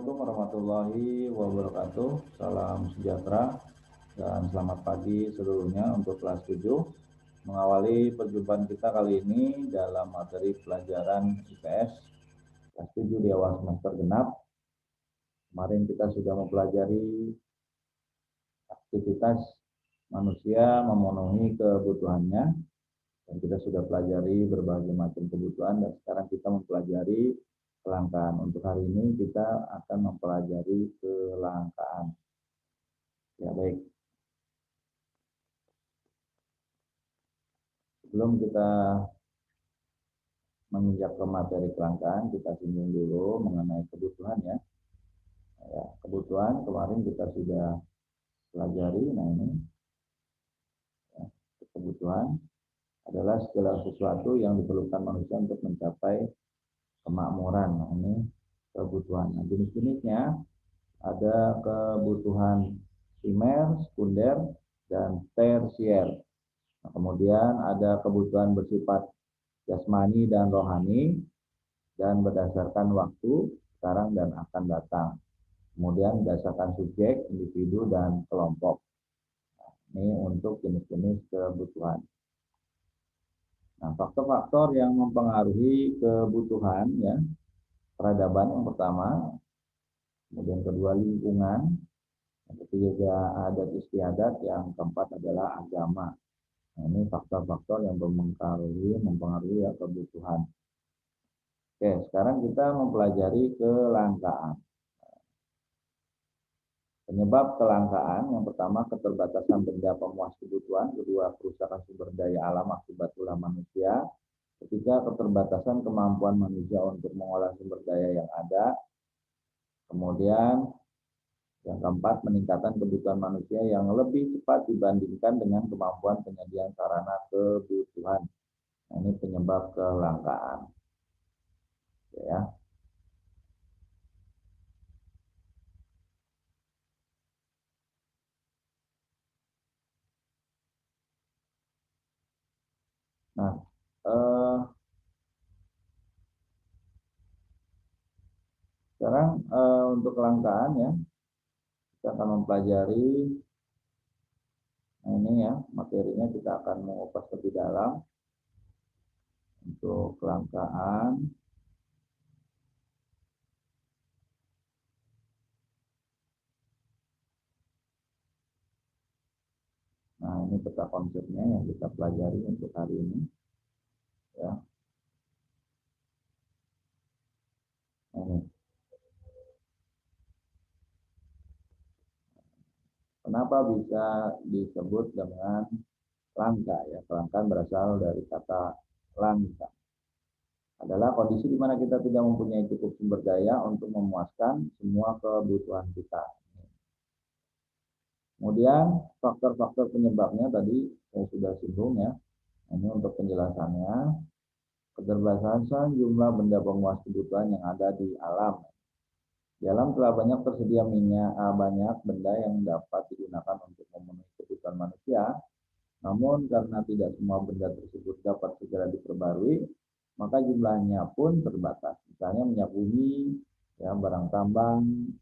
Assalamualaikum warahmatullahi wabarakatuh. Salam sejahtera dan selamat pagi seluruhnya untuk kelas 7. Mengawali perjumpaan kita kali ini dalam materi pelajaran IPS kelas 7 di awal semester genap. Kemarin kita sudah mempelajari aktivitas manusia memenuhi kebutuhannya, dan kita sudah pelajari berbagai macam kebutuhan, dan sekarang kita mempelajari kelangkaan. Untuk hari ini kita akan mempelajari kelangkaan. Ya, baik. Sebelum kita menginjak ke materi kelangkaan, kita singgung dulu mengenai kebutuhan ya. Ya, kebutuhan kemarin kita sudah pelajari. Nah, ini ya, kebutuhan adalah segala sesuatu yang diperlukan manusia untuk mencapai kemakmuran. Nah, ini kebutuhan. Nah, jenis-jenisnya ada kebutuhan primer, sekunder, dan tersier. Nah, kemudian ada kebutuhan bersifat jasmani dan rohani, dan berdasarkan waktu, sekarang dan akan datang. Kemudian berdasarkan subjek, individu, dan kelompok. Nah, ini untuk jenis-jenis kebutuhan. Nah, faktor-faktor yang mempengaruhi kebutuhan ya, peradaban yang pertama, kemudian kedua lingkungan, yang ketiga adat istiadat, yang keempat adalah agama. Nah, ini faktor-faktor yang mempengaruhi ya, kebutuhan. Oke, sekarang kita mempelajari kelangkaan. Penyebab kelangkaan yang pertama keterbatasan benda pemuas kebutuhan, kedua kerusakan sumber daya alam akibat ulah manusia, ketiga keterbatasan kemampuan manusia untuk mengolah sumber daya yang ada, kemudian yang keempat peningkatan kebutuhan manusia yang lebih cepat dibandingkan dengan kemampuan penyediaan sarana kebutuhan. Nah, ini penyebab kelangkaan. Ya. Nah, sekarang untuk kelangkaan ya, kita akan mempelajari. Nah, ini ya materinya, kita akan mengupas lebih dalam untuk kelangkaan. Nah, ini peta konsepnya yang kita pelajari untuk hari ini. Ya. Nah, ini. Kenapa bisa disebut dengan langka ya? Kelangkaan berasal dari kata langka. Adalah kondisi di mana kita tidak mempunyai cukup sumber daya untuk memuaskan semua kebutuhan kita. Kemudian faktor-faktor penyebabnya tadi saya sudah singgung ya. Ini untuk penjelasannya. Keterbatasan jumlah benda pemuas kebutuhan yang ada di alam. Di alam telah banyak tersedia banyak benda yang dapat digunakan untuk memenuhi kebutuhan manusia. Namun karena tidak semua benda tersebut dapat segera diperbarui, maka jumlahnya pun terbatas. Misalnya minyak bumi, ya, barang tambang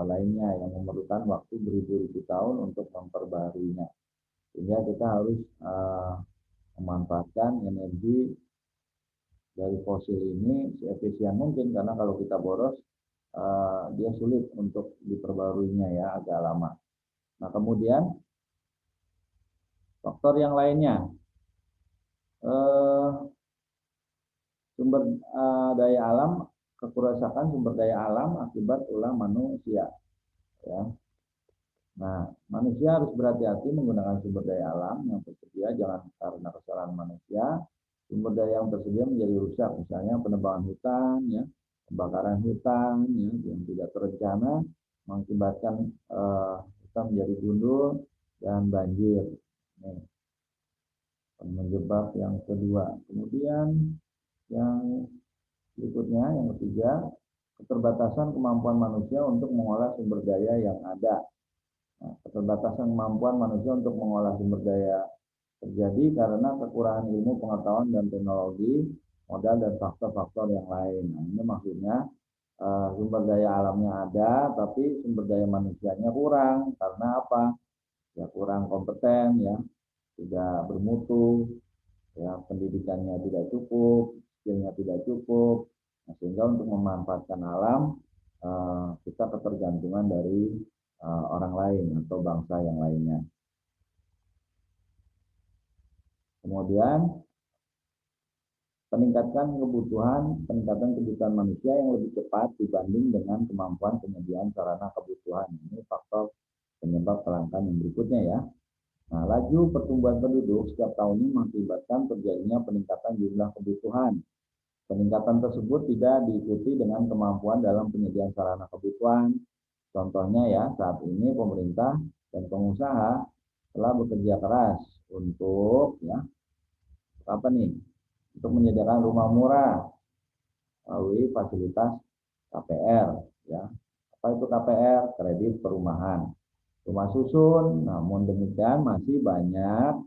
lainnya yang memerlukan waktu beribu-ribu tahun untuk memperbaruinya. Sehingga kita harus memanfaatkan energi dari fosil ini seefisien mungkin, karena kalau kita boros dia sulit untuk diperbaruinya ya, agak lama. Nah, kemudian faktor yang lainnya, sumber daya alam, kerusakan sumber daya alam akibat ulah manusia. Ya. Nah, manusia harus berhati-hati menggunakan sumber daya alam yang tersedia, jangan karena kesalahan manusia sumber daya yang tersedia menjadi rusak, misalnya penebangan hutan, ya, kebakaran hutan, ya, yang tidak terencana mengakibatkan hutan menjadi gundul dan banjir. Nih, penyebab yang kedua. Kemudian yang berikutnya, yang ketiga, keterbatasan kemampuan manusia untuk mengolah sumber daya yang ada. Nah, keterbatasan kemampuan manusia untuk mengolah sumber daya terjadi karena kekurangan ilmu pengetahuan dan teknologi, modal, dan faktor-faktor yang lain. Nah, ini maksudnya sumber daya alamnya ada, tapi sumber daya manusianya kurang. Karena apa? Ya kurang kompeten, ya tidak bermutu, ya pendidikannya tidak cukup, skillnya tidak cukup. Nah, sehingga untuk memanfaatkan alam, kita ketergantungan dari orang lain atau bangsa yang lainnya. Kemudian peningkatan kebutuhan manusia yang lebih cepat dibanding dengan kemampuan penyediaan sarana kebutuhan. Ini faktor penyebab kelangkaan yang berikutnya ya. Nah, laju pertumbuhan penduduk setiap tahunnya mengakibatkan terjadinya peningkatan jumlah kebutuhan. Peningkatan tersebut tidak diikuti dengan kemampuan dalam penyediaan sarana kebutuhan. Contohnya ya, saat ini pemerintah dan pengusaha telah bekerja keras untuk apa nih? Untuk menyediakan rumah murah melalui fasilitas KPR ya. Apa itu KPR? Kredit perumahan. Rumah susun, namun demikian masih banyak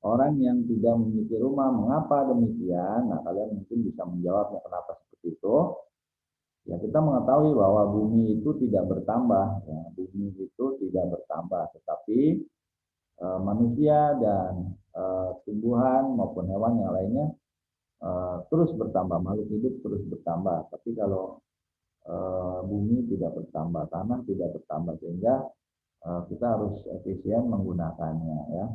orang yang tidak memiliki rumah. Mengapa demikian? Nah, kalian mungkin bisa menjawabnya kenapa seperti itu. Ya, kita mengetahui bahwa bumi itu tidak bertambah, ya. Bumi itu tidak bertambah, tetapi manusia dan tumbuhan maupun hewan yang lainnya terus bertambah, makhluk hidup terus bertambah. Tapi kalau bumi tidak bertambah, tanah tidak bertambah, sehingga kita harus efisien menggunakannya ya.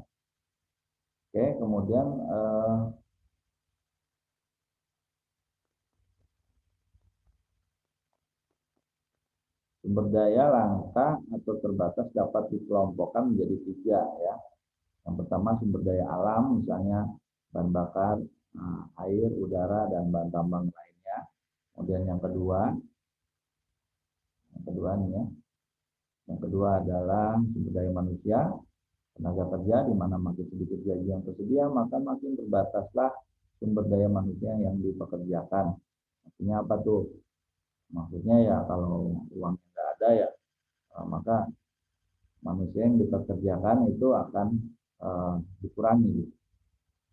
Oke, kemudian sumber daya langka atau terbatas dapat dikelompokkan menjadi tiga ya. Yang pertama sumber daya alam, misalnya bahan bakar, air, udara, dan bahan tambang lainnya. Kemudian yang kedua nih ya. Yang kedua adalah sumber daya manusia, tenaga kerja, di mana makin sedikit gaji yang tersedia, maka makin terbataslah sumber daya manusia yang dipekerjakan. Maksudnya apa tuh? Maksudnya ya kalau uang tidak ada ya, maka manusia yang dipekerjakan itu akan dikurangi.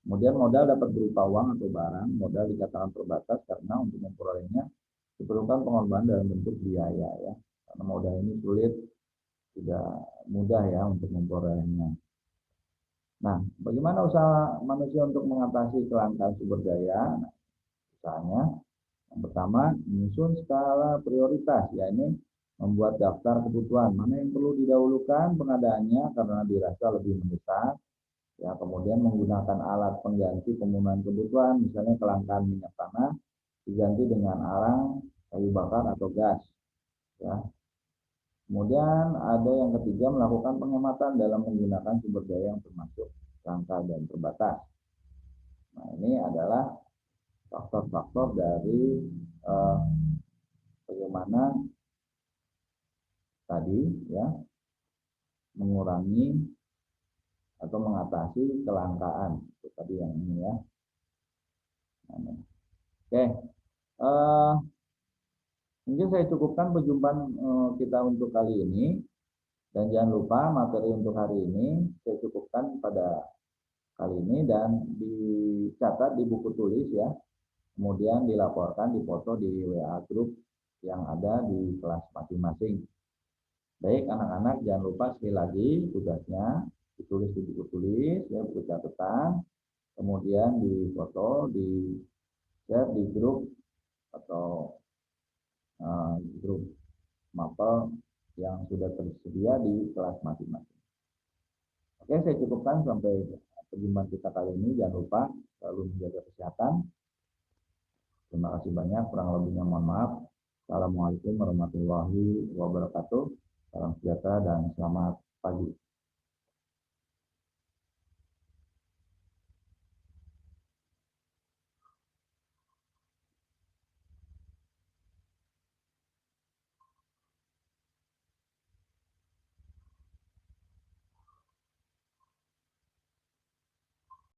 Kemudian modal dapat berupa uang atau barang. Modal dikatakan terbatas karena untuk memperolehnya diperlukan pengorbanan dalam bentuk biaya ya. Karena modal ini sulit, tidak mudah ya untuk memperolehnya. Nah, bagaimana usaha manusia untuk mengatasi kelangkaan sumber daya? Nah, usahanya yang pertama menyusun skala prioritas, yakni membuat daftar kebutuhan mana yang perlu didahulukan pengadaannya karena dirasa lebih mendesak. Ya, kemudian menggunakan alat pengganti pemenuhan kebutuhan, misalnya kelangkaan minyak tanah diganti dengan arang, kayu bakar atau gas. Ya. Kemudian ada yang ketiga melakukan penghematan dalam menggunakan sumber daya yang termasuk langka dan terbatas. Nah, ini adalah faktor-faktor dari bagaimana tadi ya mengurangi atau mengatasi kelangkaan. Itu tadi yang ini ya. Nah, oke, mungkin saya cukupkan perjumpaan kita untuk kali ini. Dan jangan lupa materi untuk hari ini saya cukupkan pada kali ini dan dicatat di buku tulis ya. Kemudian dilaporkan, dipoto di WA grup yang ada di kelas masing-masing. Baik anak-anak, jangan lupa sekali lagi tugasnya ditulis di buku tulis ya, buku catatan. Kemudian difoto, di share di grup atau grup mapel yang sudah tersedia di kelas masing-masing. Oke, saya cukupkan sampai perjumpaan kita kali ini. Jangan lupa selalu menjaga kesehatan. Terima kasih banyak. Kurang lebihnya mohon maaf. Assalamualaikum warahmatullahi wabarakatuh. Salam sejahtera dan selamat pagi.